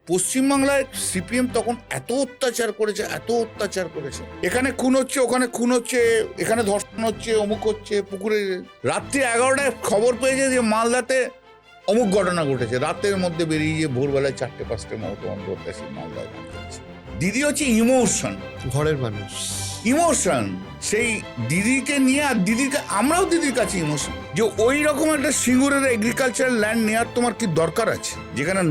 পশ্চিমবাংলায় সিপিএম তখন এত অত্যাচার করেছে, এখানে খুন হচ্ছে, ওখানে খুন হচ্ছে, এখানে ধর্ষণ হচ্ছে, অমুক হচ্ছে, পুকুরে রাত্রি 11টায় খবর পেয়েছে যে মালদাতে অমুক ঘটনা ঘটেছে, রাতের মধ্যে বেরিয়ে গিয়ে ভোরবেলায় 4টে-5টে মমতা বন্দ্যোপাধ্যায় সেই মালদায় যাচ্ছে। দিদি হচ্ছে ইমোশন, ঘরের মানুষ ইমোশন। সেই দিদিকে নিয়ে, আর দিদিকে আমরাও দিদির কাছে ইমোশন, যে ওই রকম একটা সিঙ্গুরের এগ্রিকালচারাল ল্যান্ড নেওয়ার তোমার কি দরকার আছে, যেখানে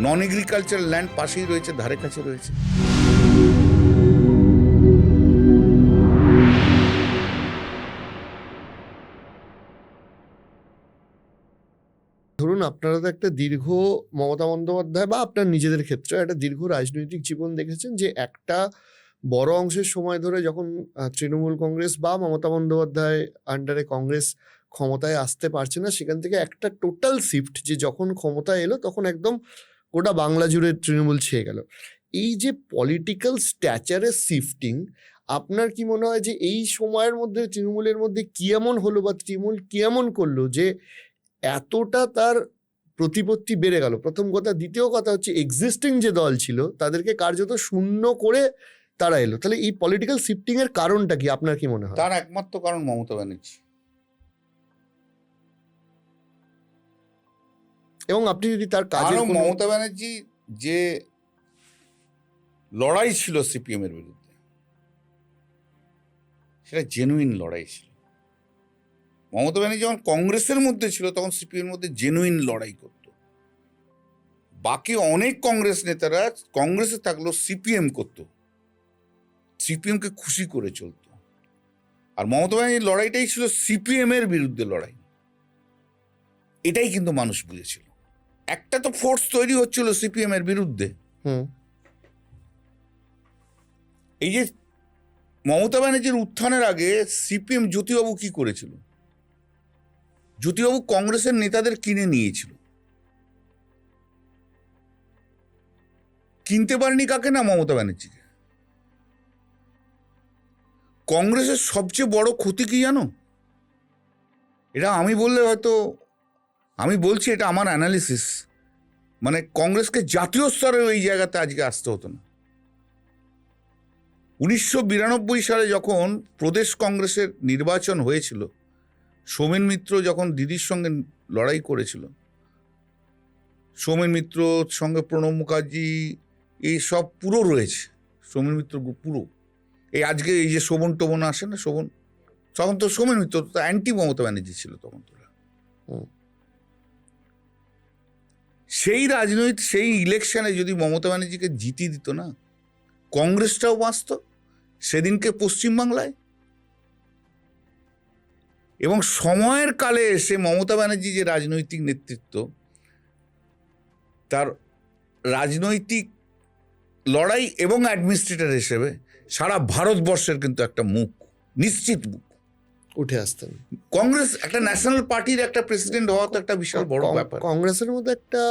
নন এগ্রিকালচারাল ল্যান্ড পাশেই রয়েছে, ধারে কাছে রয়েছে। ধরুন আপনারা তো একটা দীর্ঘ মমতা বন্দ্যোপাধ্যায় বা আপনার নিজেদের ক্ষেত্রে একটা দীর্ঘ রাজনৈতিক জীবন দেখেছেন, যে একটা বড় অংশের সময় ধরে যখন তৃণমূল কংগ্রেস বা মমতা বন্দ্যোপাধ্যায় আন্ডারে কংগ্রেস ক্ষমতায় আসতে পারছে না, সেখান থেকে একটা টোটাল শিফট, যে যখন ক্ষমতা এলো তখন একদম গোটা বাংলা জুড়ে তৃণমূল ছেয়ে গেল। এই যে পলিটিক্যাল স্ট্যাচারের শিফটিং, আপনার কি মনে হয় যে এই সময়ের মধ্যে তৃণমূলের মধ্যে কি এমন হলো বা তৃণমূল কি এমন করলো যে এতটা তার প্রতিপত্তি বেড়ে গেল? প্রথম কথা। দ্বিতীয় কথা হচ্ছে এক্সিস্টিং যে দল ছিল তাদেরকে কার্যত শূন্য করে তারা এলো। তাহলে এই পলিটিক্যাল শিফটিং এর কারণটা কি আপনার কি মনে হয়? তার একমাত্র কারণ মমতা ব্যানার্জি। এবং আপনি যদি তার কাজের মমতা ব্যানার্জি যে লড়াই ছিল সিপিএম এর বিরুদ্ধে, সেটা জেনুইন লড়াই ছিল। মমতা ব্যানার্জি যখন কংগ্রেসের মধ্যে ছিল তখন সিপিএম এর মধ্যে জেনুইন লড়াই করত। বাকি অনেক কংগ্রেস নেতারা কংগ্রেসে থাকলেও সিপিএম করত, সিপিএম কে খুশি করে চলত। আর মমতা ব্যানার্জির লড়াইটাই ছিল সিপিএম এর বিরুদ্ধে লড়াই। এটাই কিন্তু মানুষ বুঝেছিল। একটা তো ফোর্স তৈরি হচ্ছিল সিপিএম এর বিরুদ্ধে। এই যে মমতা ব্যানার্জির উত্থানের আগে সিপিএম জ্যোতিবাবু কি করেছিল? জ্যোতিবাবু কংগ্রেসের নেতাদের কিনে নিয়েছিল। কিনতে পারেনি কাকে? না, মমতা ব্যানার্জিকে। কংগ্রেসের সবচেয়ে বড় ক্ষতি কি জানো? এটা আমি বললে হয়তো, আমি বলছি এটা আমার অ্যানালিসিস, মানে কংগ্রেসকে জাতীয় স্তরের এই জায়গাতে আজকে আসতে হতো না। 1992 সালে যখন প্রদেশ কংগ্রেসের নির্বাচন হয়েছিল, সৌমেন মিত্র যখন দিদির সঙ্গে লড়াই করেছিল, সৌমেন মিত্রর সঙ্গে প্রণব মুখার্জি, এই সব পুরো রয়েছে, সৌমেন মিত্র পুরো। এই আজকে এই যে শোভন টোভন আসে না, শোভন, তখন তো সৌমেন মিত্র তো অ্যান্টি মমতা ব্যানার্জি ছিল তখন। তোরা সেই রাজনৈতিক সেই ইলেকশনে যদি মমতা ব্যানার্জিকে জিতিয়ে দিত না, কংগ্রেসটাও বাঁচত সেদিনকে পশ্চিমবাংলায়। এবং সময়ের কালে এসে মমতা ব্যানার্জি যে রাজনৈতিক নেতৃত্ব, তার রাজনৈতিক লড়াই এবং অ্যাডমিনিস্ট্রেটর হিসেবে সারা ভারতবর্ষের কিন্তু একটা মুখ, নিশ্চিত মুখ উঠে আসতেন। কংগ্রেস একটা ন্যাশনাল পার্টির একটা প্রেসিডেন্ট হওয়া তো একটা বিশাল বড় ব্যাপার। কংগ্রেসের মধ্যে একটা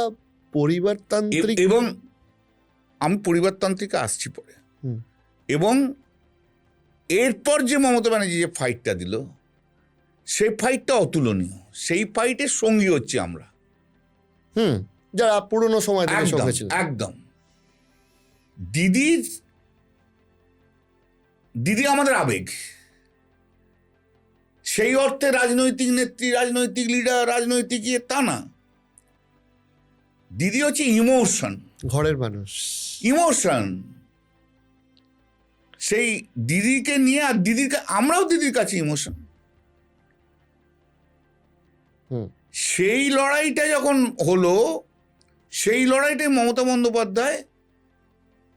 পরিবারতান্ত্রিক, এবং আমি পরিবারতান্ত্রিকে আসছি পরে, এবং এরপর যে মমতা ব্যানার্জি যে ফাইটটা দিল, সেই ফাইটটা অতুলনীয়। সেই ফাইটের সঙ্গী হচ্ছে আমরা, যারা পুরনো সময় থেকে সঙ্গে ছিল। একদম। দিদি আমাদের আবেগ। সেই অর্থে রাজনৈতিক নেত্রী, রাজনৈতিক লিডার, রাজনৈতিক ইয়ে তা না। দিদি হচ্ছে ইমোশন, ঘরের মানুষ, ইমোশন। সেই দিদিকে নিয়ে, আর দিদিকে আমরাও দিদির কাছে ইমোশন। সেই লড়াইটা যখন হলো, সেই লড়াইটাই মমতা বন্দ্যোপাধ্যায়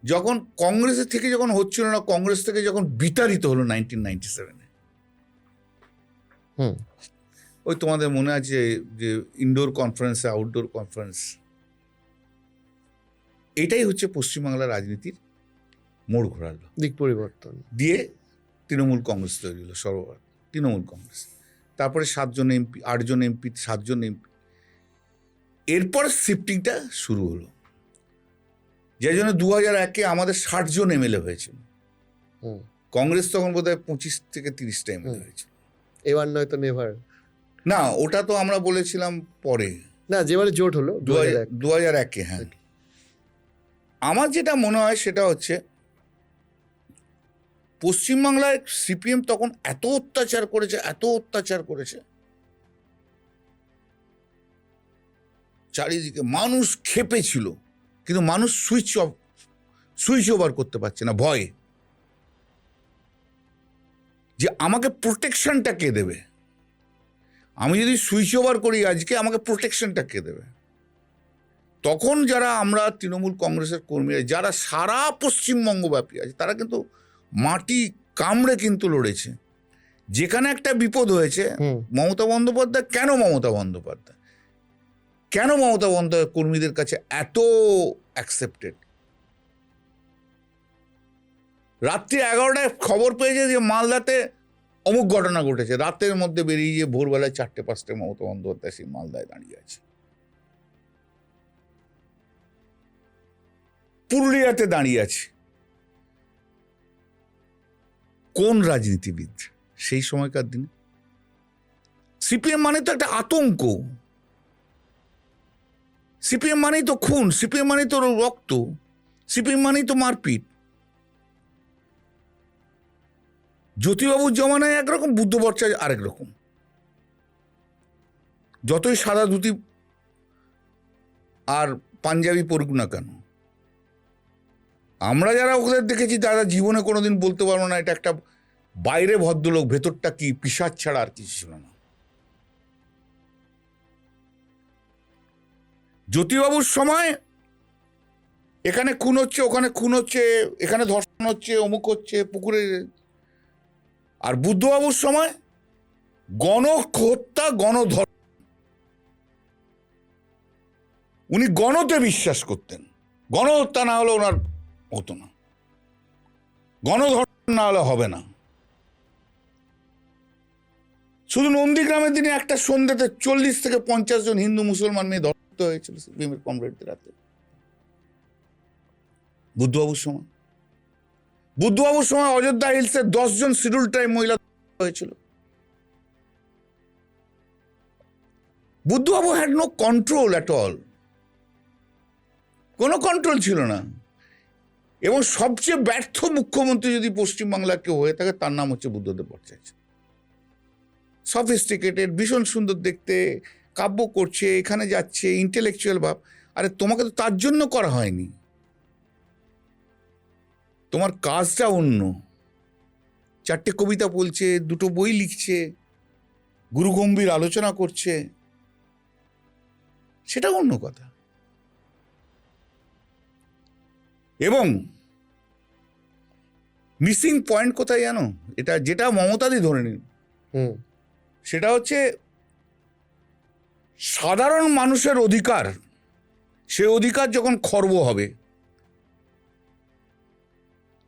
যখন কংগ্রেসের থেকে যখন হচ্ছিল না, কংগ্রেস থেকে যখন বিতাড়িত হলো 1997-এ, ওই তোমাদের মনে আছে যে ইনডোর কনফারেন্স, আউটডোর কনফারেন্স, এটাই হচ্ছে পশ্চিমবাংলার রাজনীতির মোড় ঘোরালো, দিক পরিবর্তন দিয়ে তৃণমূল কংগ্রেস তৈরি হলো, সর্বভারত তৃণমূল কংগ্রেস। তারপরে 7জন এমপি, 8জন এমপি, 7জন এমপি। এরপর শিফটিংটা শুরু হলো, যে জন্য 2001-এ আমাদের 60 জন এমএলএ হয়েছিল। কংগ্রেস তখন বোধহয় 25 থেকে 30টা এমএলএ হয়েছিল। এবার নয়তো নেভার না, ওটা তো আমরা বলেছিলাম পরে, না, যেবারে জোট হলো 2001-এ। হ্যাঁ, আমার যেটা মনে হয় সেটা হচ্ছে পশ্চিমবাংলায় সিপিএম তখন এত অত্যাচার করেছে চারিদিকে মানুষ ক্ষেপে ছিল, কিন্তু মানুষ সুইচ ওভার করতে পারছে না ভয়ে, যে আমাকে প্রোটেকশনটা কে দেবে, আমি যদি সুইচ ওভার করি আজকে আমাকে প্রোটেকশনটা কে দেবে। তখন যারা আমরা তৃণমূল কংগ্রেসের কর্মীরা যারা সারা পশ্চিমবঙ্গব্যাপী আছে, তারা কিন্তু মাটি কামড়ে কিন্তু লড়েছে। যেখানে একটা বিপদ হয়েছে, মমতা বন্দ্যোপাধ্যায় কেন মমতা বন্দ্যোপাধ্যায় কর্মীদের কাছে এত অ্যাকসেপ্টেড? রাত্রি 11টায় খবর পেয়েছে যে মালদাতে অমুক ঘটনা ঘটেছে, রাতের মধ্যে বেরিয়ে গিয়ে ভোরবেলায় 4টে-5টায় মমতা বন্দ্যোপাধ্যায় সেই মালদায় দাঁড়িয়ে আছে, পুরুলিয়াতে দাঁড়িয়ে আছে। কোন রাজনীতিবিদ সেই সময়কার দিনে? সিপিএম মানে তো একটা আতঙ্ক, সিপিএম মানেই তো খুন, সিপিএম মানেই তো রক্ত, সিপিএম মানেই তো মারপিট। জ্যোতিবাবুর জমানায় একরকম, বুদ্ধ ভট্টাচার্য আরেক রকম। যতই সাদা ধুতি আর পাঞ্জাবি পরুক না কেন, আমরা যারা ওদের দেখেছি তারা জীবনে কোনোদিন বলতে পারবো না এটা একটা বাইরে ভদ্রলোক, ভেতরটা কি পিশাচ ছাড়া আর কিছু ছিল না। জ্যোতিবাবুর সময় এখানে খুন হচ্ছে, ওখানে খুন হচ্ছে, এখানে ধর্ষণ হচ্ছে, অমুক হচ্ছে পুকুরে। আর বুদ্ধবাবুর সময় গণহত্যা, গণধর্ষণ। উনি গণতে বিশ্বাস করতেন, গণহত্যা না হলে ওনার হতো না, গণধর্ষণ না হলে হবে না। শুধু নন্দীগ্রামের দিনে একটা সন্ধ্যাতে 40 থেকে 50 জন হিন্দু মুসলমান মেয়ে ধর্ষিত হয়েছিল সিপিএমের কমরেডদের হাতে। বুদ্ধবাবুর সময় অযোধ্যা হিলসে 10 জন শিডিউল ট্রাইব মহিলা হয়েছিল। বুদ্ধবাবু had no control at all, কোনো কন্ট্রোল ছিল না। এবং সবচেয়ে ব্যর্থ মুখ্যমন্ত্রী যদি পশ্চিমবাংলার কেউ হয়ে থাকে তার নাম হচ্ছে বুদ্ধদেব ভট্টাচার্য। সফিস্টিকেটেড, ভীষণ সুন্দর দেখতে, কাব্য করছে, এখানে যাচ্ছে, ইন্টেলেকচুয়াল ভাব। আরে তোমাকে তো তার জন্য করা হয়নি, তোমার কাজটা অন্য। 4টে কবিতা বলছে, 2টো বই লিখছে, গুরুগম্ভীর আলোচনা করছে, সেটা অন্য কথা। এবং মিসিং পয়েন্ট কোথায় জানো? এটা যেটা মমতাদি ধরে নিন, সেটা হচ্ছে সাধারণ মানুষের অধিকার, সে অধিকার যখন খর্ব হবে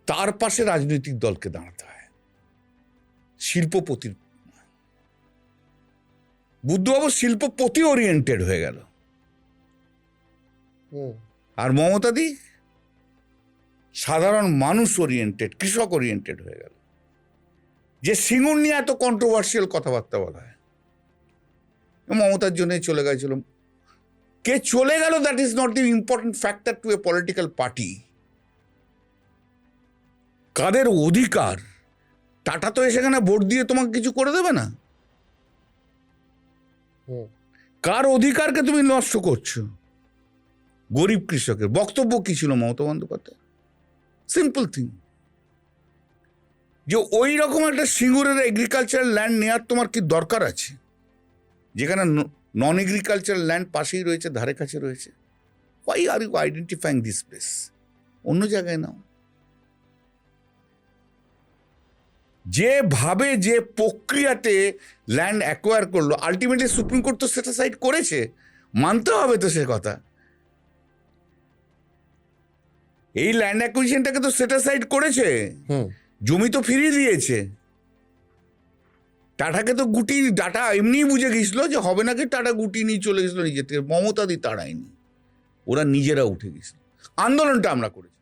তার পাশে রাজনৈতিক দলকে দাঁড়াতে হয়, শিল্পপতির। বুদ্ধবাবু শিল্পপতি ওরিয়েন্টেড হয়ে গেল, আর মমতাদি সাধারণ মানুষ ওরিয়েন্টেড, কৃষক ওরিয়েন্টেড হয়ে গেল। যে সিঙ্গুর নিয়ে এত কন্ট্রোভার্সিয়াল কথাবার্তা বলা হয়, মমতার জন্যই চলে গেছিল। কে চলে গেল that is not the important factor to a political party. কাদের অধিকার? টাটা তো সেখানে ভোট দিয়ে তোমাকে কিছু করে দেবে না। কার অধিকারকে তুমি নষ্ট করছো? গরিব কৃষকের। বক্তব্য কি ছিল মমতা বন্দ্যোপাধ্যায়? সিম্পল থিং, যে ওই রকম একটা সিঙ্গুরের এগ্রিকালচারাল ল্যান্ড নেওয়ার তোমার কি দরকার আছে, যেখানে নন এগ্রিকালচারাল ল্যান্ড পাশেই রয়েছে, ধারে কাছে রয়েছে। Why are you identifying this place? অন্য জায়গায় নাও। যেভাবে যে প্রক্রিয়াতে ল্যান্ড অ্যাকোয়ার করলো, আলটিমেটলি সুপ্রিম কোর্ট তো সেটা সাইড করেছে, মানতে হবে তো সে কথা। এই ল্যান্ড অ্যাকুইজিশনটাকে তো সেটা সাইড করেছে, জমি তো ফিরিয়ে দিয়েছে। টাটাকে তো গুটি, টাটা এমনিই বুঝে গেছিল যে হবে নাকি, টাটা গুটি নিয়ে চলে গেছিল নিজের থেকে। মমতাদি তাড়ায়নি, ওরা নিজেরা উঠে গেছিল। আন্দোলনটা আমরা করেছি।